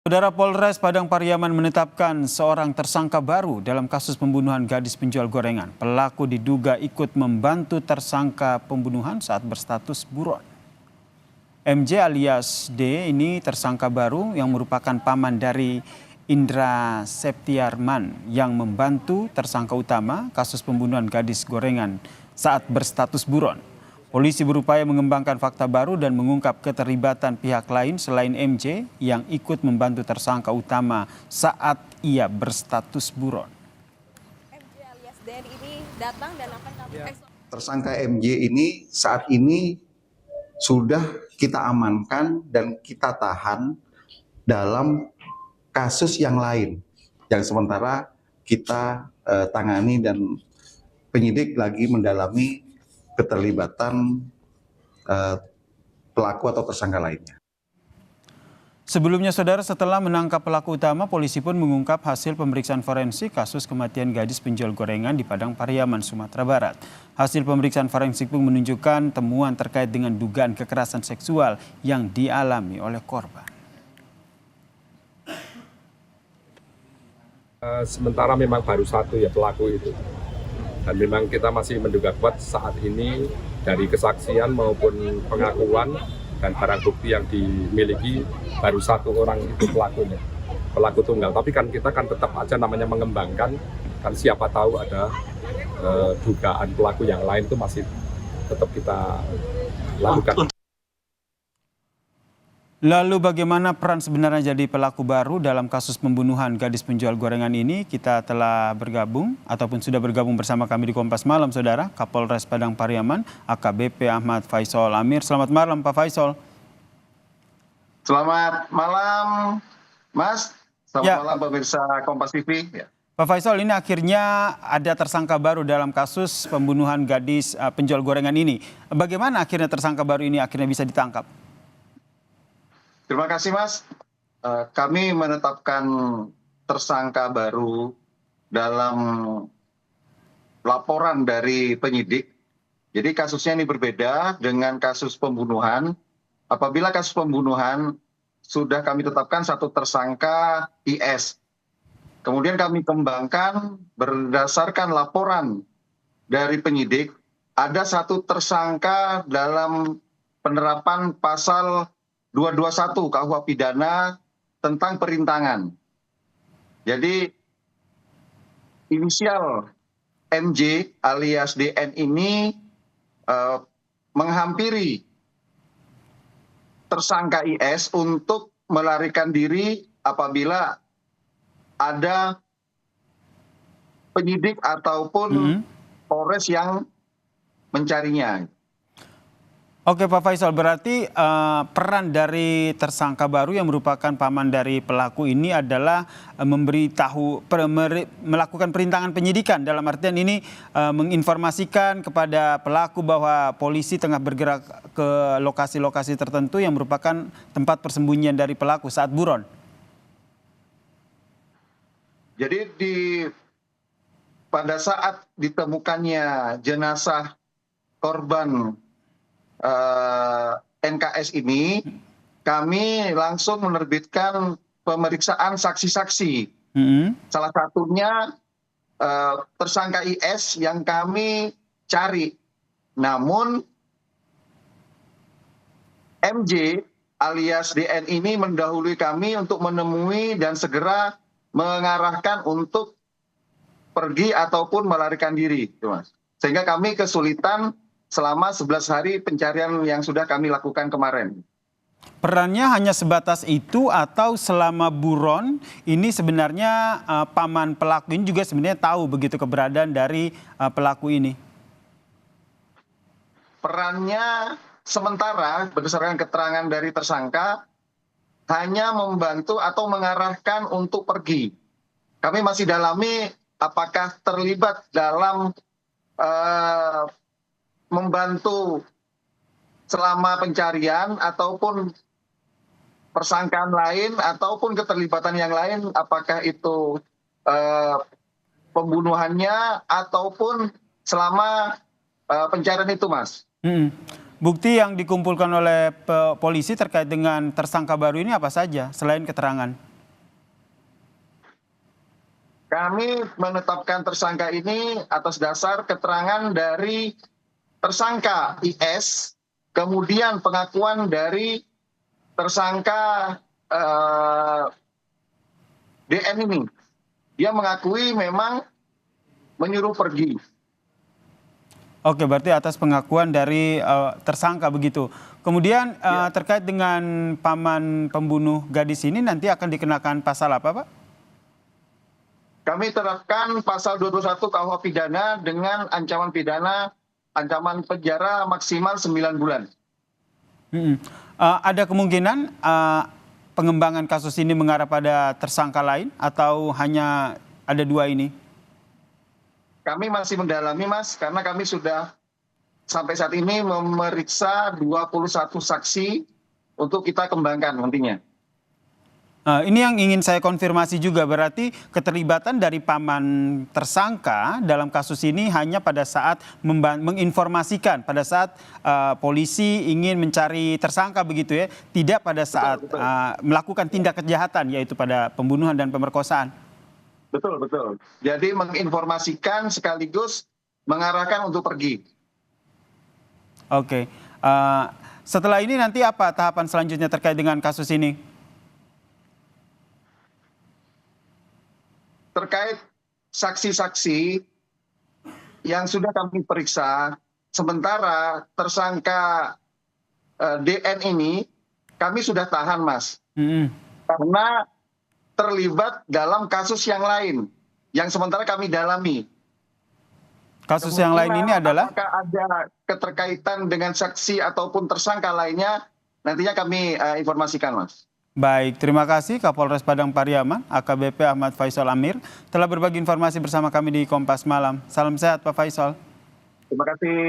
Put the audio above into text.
Saudara, Polres Padang Pariaman menetapkan seorang tersangka baru dalam kasus pembunuhan gadis penjual gorengan. Pelaku diduga ikut membantu tersangka pembunuhan saat berstatus buron. MJ alias D ini tersangka baru yang merupakan paman dari Indra Septiarman yang membantu tersangka utama kasus pembunuhan gadis gorengan saat berstatus buron. Polisi berupaya mengembangkan fakta baru dan mengungkap keterlibatan pihak lain selain MJ yang ikut membantu tersangka utama saat ia berstatus buron. MJ alias DN ini datang dan akan kami Tersangka MJ ini saat ini sudah kita amankan dan kita tahan dalam kasus yang lain yang sementara kita tangani dan penyidik lagi mendalami keterlibatan pelaku atau tersangka lainnya. Sebelumnya, saudara, setelah menangkap pelaku utama, polisi pun mengungkap hasil pemeriksaan forensik kasus kematian gadis penjual gorengan di Padang Pariaman, Sumatera Barat. Hasil pemeriksaan forensik pun menunjukkan temuan terkait dengan dugaan kekerasan seksual yang dialami oleh korban. Sementara memang baru satu ya pelaku itu. Dan memang kita masih menduga kuat saat ini dari kesaksian maupun pengakuan dan barang bukti yang dimiliki baru satu orang itu pelakunya, pelaku tunggal. Tapi kan kita kan tetap aja namanya mengembangkan, kan siapa tahu ada dugaan pelaku yang lain itu masih tetap kita lakukan. Lalu bagaimana peran sebenarnya jadi pelaku baru dalam kasus pembunuhan gadis penjual gorengan ini? Kita telah bergabung ataupun sudah bergabung bersama kami di Kompas Malam, saudara, Kapolres Padang Pariaman, AKBP Ahmad Faisal Amir. Selamat malam, Pak Faisal. Selamat malam, Mas. Selamat malam pemirsa Kompas TV. Ya. Pak Faisal, ini akhirnya ada tersangka baru dalam kasus pembunuhan gadis penjual gorengan ini. Bagaimana akhirnya tersangka baru ini akhirnya bisa ditangkap? Terima kasih, Mas. Kami menetapkan tersangka baru dalam laporan dari penyidik. Jadi kasusnya ini berbeda dengan kasus pembunuhan. Apabila kasus pembunuhan sudah kami tetapkan satu tersangka IS. Kemudian kami kembangkan berdasarkan laporan dari penyidik, ada satu tersangka dalam penerapan pasal 221 KUH pidana tentang perintangan. Jadi inisial MJ alias DN ini menghampiri tersangka IS untuk melarikan diri apabila ada penyidik ataupun Polres yang mencarinya. Oke, Pak Faisal, berarti peran dari tersangka baru yang merupakan paman dari pelaku ini adalah melakukan perintangan penyidikan, dalam artian ini menginformasikan kepada pelaku bahwa polisi tengah bergerak ke lokasi-lokasi tertentu yang merupakan tempat persembunyian dari pelaku saat buron. Jadi pada saat ditemukannya jenazah korban NKS ini, kami langsung menerbitkan pemeriksaan saksi-saksi. Salah satunya tersangka IS yang kami cari. Namun MJ alias DN ini mendahului kami untuk menemui dan segera mengarahkan untuk pergi ataupun melarikan diri, Mas. Sehingga kami kesulitan selama 11 hari pencarian yang sudah kami lakukan kemarin. Perannya hanya sebatas itu atau selama buron ini sebenarnya paman pelaku ini juga sebenarnya tahu begitu keberadaan dari pelaku ini? Perannya sementara berdasarkan keterangan dari tersangka hanya membantu atau mengarahkan untuk pergi. Kami masih dalami apakah terlibat dalam membantu selama pencarian ataupun persangkaan lain ataupun keterlibatan yang lain, apakah itu pembunuhannya ataupun selama pencarian itu, Mas. Bukti yang dikumpulkan oleh polisi terkait dengan tersangka baru ini apa saja selain keterangan? Kami menetapkan tersangka ini atas dasar keterangan dari tersangka IS, kemudian pengakuan dari tersangka DN ini. Dia mengakui memang menyuruh pergi. Oke, berarti atas pengakuan dari tersangka begitu. Kemudian terkait dengan paman pembunuh gadis ini nanti akan dikenakan pasal apa, Pak? Kami terapkan pasal 21 KUH pidana dengan ancaman pidana ancaman penjara maksimal 9 bulan. Ada kemungkinan pengembangan kasus ini mengarah pada tersangka lain atau hanya ada dua ini? Kami masih mendalami, Mas, karena kami sudah sampai saat ini memeriksa 21 saksi untuk kita kembangkan nantinya. Ini yang ingin saya konfirmasi juga, berarti keterlibatan dari paman tersangka dalam kasus ini hanya pada saat menginformasikan, pada saat polisi ingin mencari tersangka begitu ya, tidak pada saat melakukan tindak kejahatan yaitu pada pembunuhan dan pemerkosaan. Betul, betul. Jadi menginformasikan sekaligus mengarahkan untuk pergi. Oke. Setelah ini nanti apa tahapan selanjutnya terkait dengan kasus ini? Terkait saksi-saksi yang sudah kami periksa, sementara tersangka DN ini kami sudah tahan, Mas. Karena terlibat dalam kasus yang lain, yang sementara kami dalami. Kasus yang lain ini adalah? Apakah ada keterkaitan dengan saksi ataupun tersangka lainnya, nantinya kami informasikan, Mas. Baik, terima kasih Kapolres Padang Pariaman, AKBP Ahmad Faisal Amir, telah berbagi informasi bersama kami di Kompas Malam. Salam sehat Pak Faisal. Terima kasih.